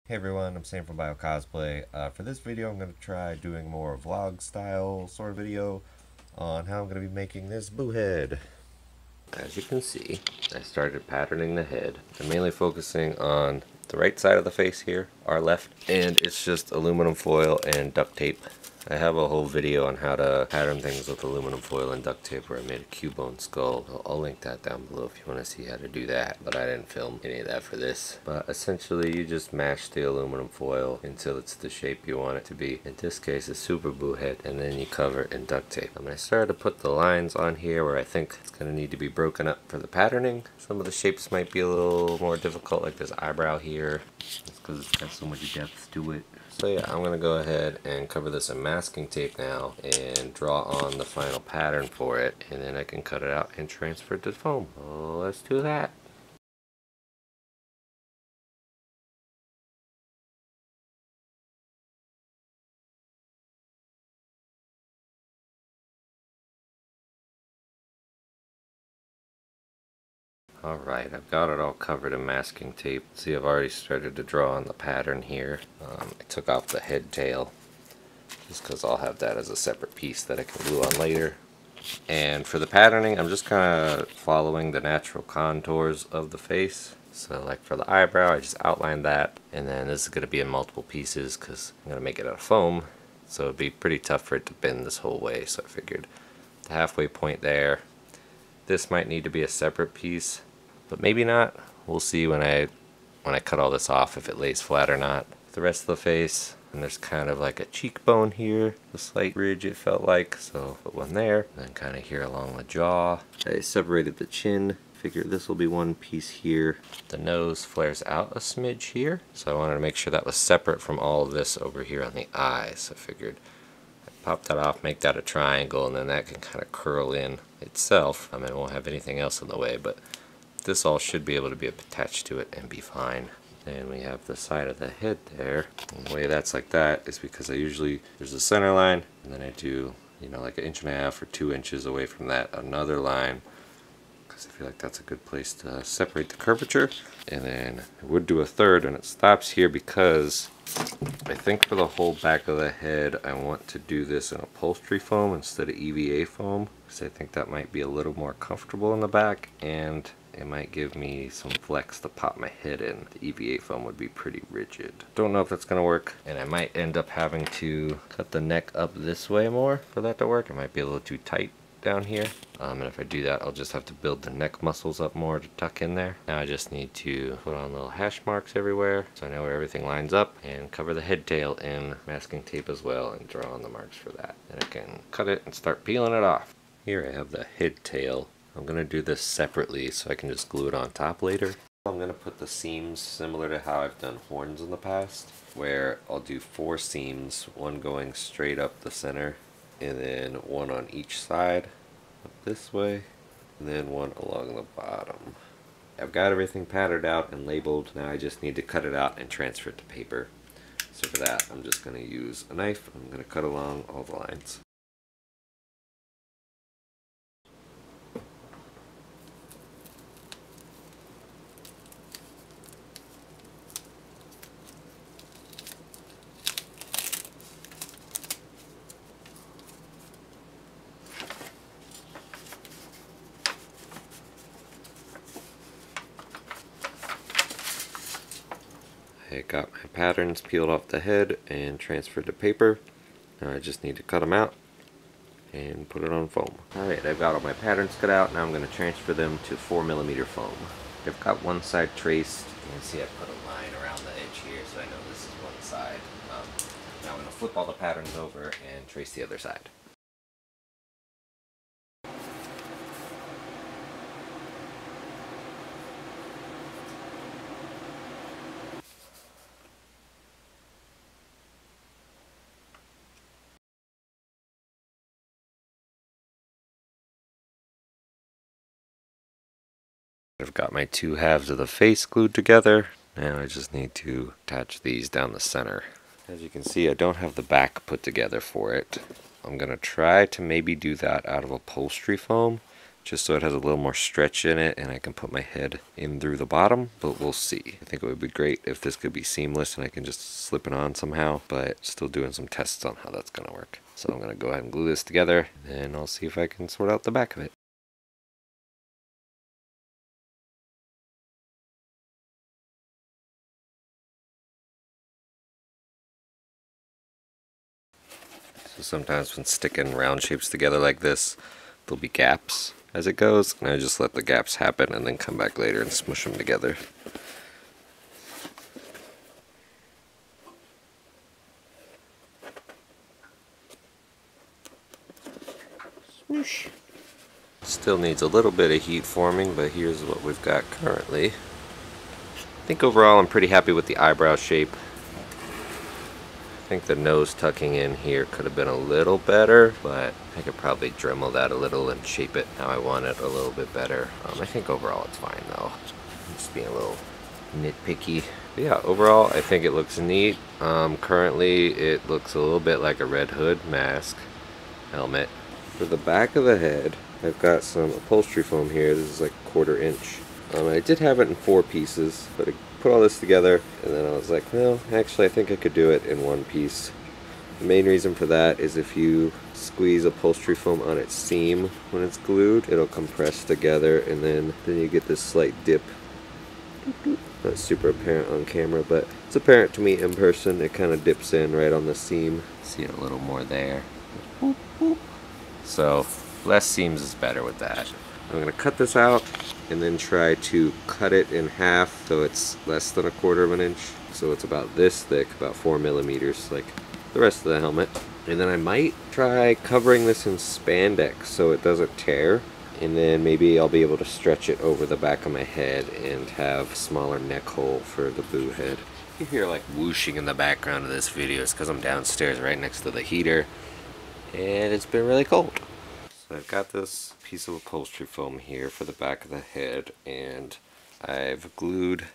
Hey everyone, I'm Sam from Bio Cosplay. For this video, I'm going to try doing more vlog style sort of video on how I'm going to be making this boo head. As you can see, I started patterning the head. I'm mainly focusing on the right side of the face here, our left, and it's just aluminum foil and duct tape. I have a whole video on how to pattern things with aluminum foil and duct tape where I made a cubone skull. I'll link that down below if you want to see how to do that, but I didn't film any of that for this. But essentially you just mash the aluminum foil until it's the shape you want it to be. In this case it's Super Buu head, and then you cover it in duct tape. I started to put the lines on here where I think it's going to need to be broken up for the patterning. Some of the shapes might be a little more difficult, like this eyebrow here. It's because it's got so much depth to it. So yeah, I'm going to go ahead and cover this in masking tape now and draw on the final pattern for it, and then I can cut it out and transfer it to foam. Oh, let's do that. Alright, I've got it all covered in masking tape. See, I've already started to draw on the pattern here. I took off the head tail just because I'll have that as a separate piece that I can glue on later. And for the patterning, I'm just kind of following the natural contours of the face. So like for the eyebrow, I just outlined that, and then this is going to be in multiple pieces because I'm going to make it out of foam, so it'd be pretty tough for it to bend this whole way. So I figured the halfway point there, this might need to be a separate piece, but maybe not. We'll see when I cut all this off if it lays flat or not. The rest of the face, and there's kind of like a cheekbone here, a slight ridge it felt like, so put one there, and then kind of here along the jaw. I separated the chin, figured this will be one piece here. The nose flares out a smidge here, so I wanted to make sure that was separate from all of this over here on the eye, so I figured I'd pop that off, make that a triangle, and then that can kind of curl in itself. I mean, it won't have anything else in the way, but this all should be able to be attached to it and be fine. Then we have the side of the head there. And the way that's like that is because I usually, there's a center line, and then I do, you know, like 1.5 inches or 2 inches away from that, another line, because I feel like that's a good place to separate the curvature. And then I would do a third, and it stops here because I think for the whole back of the head, I want to do this in upholstery foam instead of EVA foam, because I think that might be a little more comfortable in the back, and it might give me some flex to pop my head in. The EVA foam would be pretty rigid. Don't know if that's gonna work, and I might end up having to cut the neck up this way more for that to work. It might be a little too tight down here, and if I do that, I'll just have to build the neck muscles up more to tuck in there. Now I just need to put on little hash marks everywhere so I know where everything lines up, and cover the head tail in masking tape as well and draw on the marks for that. Then I can cut it and start peeling it off. Here I have the head tail. I'm going to do this separately so I can just glue it on top later. I'm going to put the seams similar to how I've done horns in the past, where I'll do 4 seams, one going straight up the center, and then one on each side up this way, and then one along the bottom. I've got everything patterned out and labeled. Now I just need to cut it out and transfer it to paper. So for that, I'm just going to use a knife. I'm going to cut along all the lines. I got my patterns peeled off the head and transferred to paper. Now I just need to cut them out and put it on foam. Alright, I've got all my patterns cut out. Now I'm going to transfer them to 4mm foam. I've got one side traced. You can see I put a line around the edge here so I know this is one side. Now I'm going to flip all the patterns over and trace the other side. I've got my 2 halves of the face glued together. Now I just need to attach these down the center. As you can see, I don't have the back put together for it. I'm going to try to maybe do that out of upholstery foam, just so it has a little more stretch in it and I can put my head in through the bottom, but we'll see. I think it would be great if this could be seamless and I can just slip it on somehow, but still doing some tests on how that's gonna work. So I'm gonna go ahead and glue this together, and I'll see if I can sort out the back of it. So sometimes when sticking round shapes together like this, there'll be gaps as it goes, and I just let the gaps happen and then come back later and smush them together. Smoosh. Still needs a little bit of heat forming, but here's what we've got currently. I think overall I'm pretty happy with the eyebrow shape. I think the nose tucking in here could have been a little better, but I could probably Dremel that a little and shape it how I want it a little bit better. I think overall it's fine though. I'm just being a little nitpicky. But yeah, overall I think it looks neat. Currently it looks a little bit like a Red Hood mask helmet. For the back of the head, I've got some upholstery foam here. This is like 1/4 inch. I did have it in 4 pieces, but I put all this together and then I was like, well, actually I think I could do it in 1 piece. The main reason for that is if you squeeze upholstery foam on its seam when it's glued, it'll compress together, and then you get this slight dip. Not super apparent on camera, but it's apparent to me in person. It kind of dips in right on the seam. See it a little more there. Boop, boop. So less seams is better with that. I'm going to cut this out and then try to cut it in half so it's less than 1/4 inch. So it's about this thick, about 4 millimeters, like the rest of the helmet. And then I might try covering this in spandex so it doesn't tear. And then maybe I'll be able to stretch it over the back of my head and have a smaller neck hole for the Buu head. You hear like whooshing in the background of this video. It's because I'm downstairs right next to the heater and it's been really cold. So I've got this piece of upholstery foam here for the back of the head, and I've glued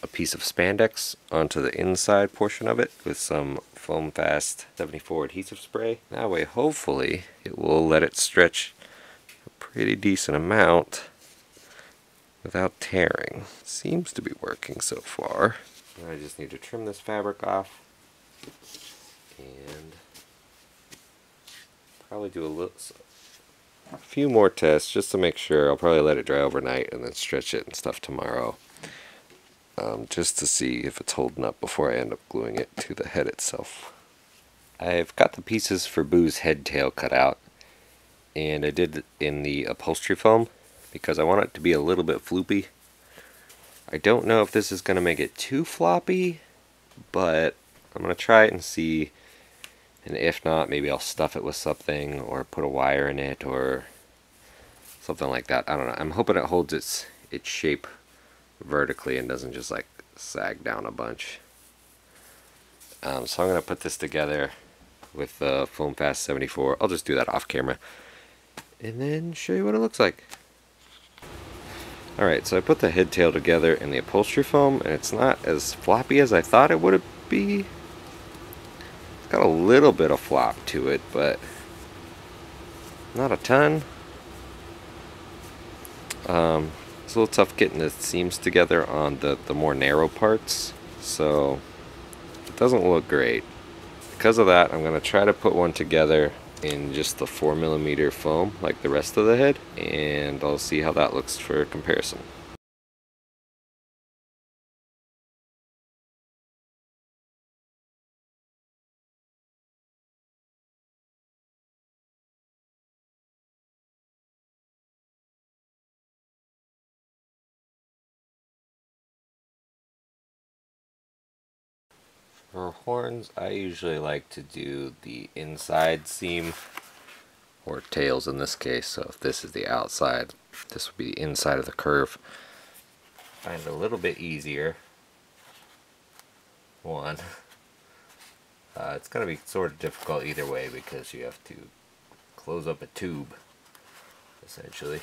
a piece of spandex onto the inside portion of it with some Foam Fast 74 adhesive spray. That way hopefully it will let it stretch a pretty decent amount without tearing. Seems to be working so far. I just need to trim this fabric off and probably do a few more tests just to make sure. I'll probably let it dry overnight and then stretch it and stuff tomorrow, just to see if it's holding up before I end up gluing it to the head itself. I've got the pieces for Buu's head tail cut out, and I did it in the upholstery foam because I want it to be a little bit floopy. I don't know if this is going to make it too floppy, but I'm going to try it and see. And if not, maybe I'll stuff it with something or put a wire in it or something like that. I don't know. I'm hoping it holds its shape vertically and doesn't just like sag down a bunch. So I'm going to put this together with the Foam Fast 74. I'll just do that off camera and then show you what it looks like. Alright, so I put the head tail together in the upholstery foam, and it's not as floppy as I thought it would be. Got a little bit of flop to it, but not a ton. It's a little tough getting the seams together on the more narrow parts, so it doesn't look great. Because of that, I'm going to try to put one together in just the 4mm foam like the rest of the head, and I'll see how that looks for comparison. For horns, I usually like to do the inside seam, or tails in this case, so if this is the outside, this would be the inside of the curve. I find it a little bit easier. One, it's going to be sort of difficult either way because you have to close up a tube, essentially.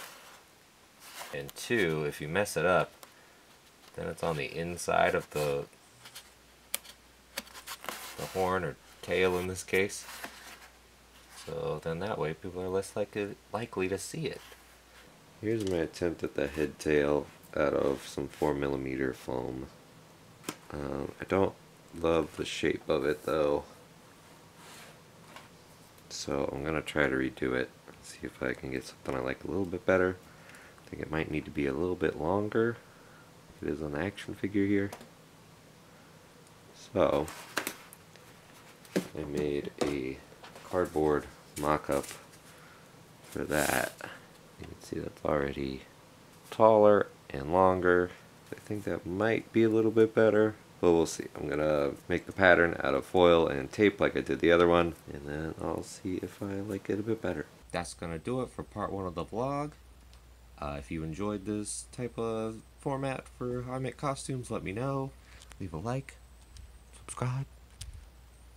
And two, if you mess it up, then it's on the inside of the horn or tail in this case. So then that way people are less likely to see it. Here's my attempt at the head tail out of some 4mm foam. I don't love the shape of it though, so I'm gonna try to redo it, see if I can get something I like a little bit better. I think it might need to be a little bit longer. It is an action figure here. So I made a cardboard mock-up for that. You can see that's already taller and longer. I think that might be a little bit better, but we'll see. I'm gonna make the pattern out of foil and tape like I did the other one, and then I'll see if I like it a bit better. That's gonna do it for part 1 of the vlog. If you enjoyed this type of format for how I make costumes, let me know. Leave a like, subscribe,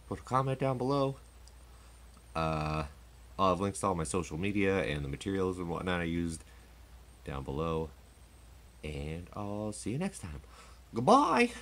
put a comment down below. I'll have links to all my social media and the materials and whatnot I used down below. And I'll see you next time. Goodbye!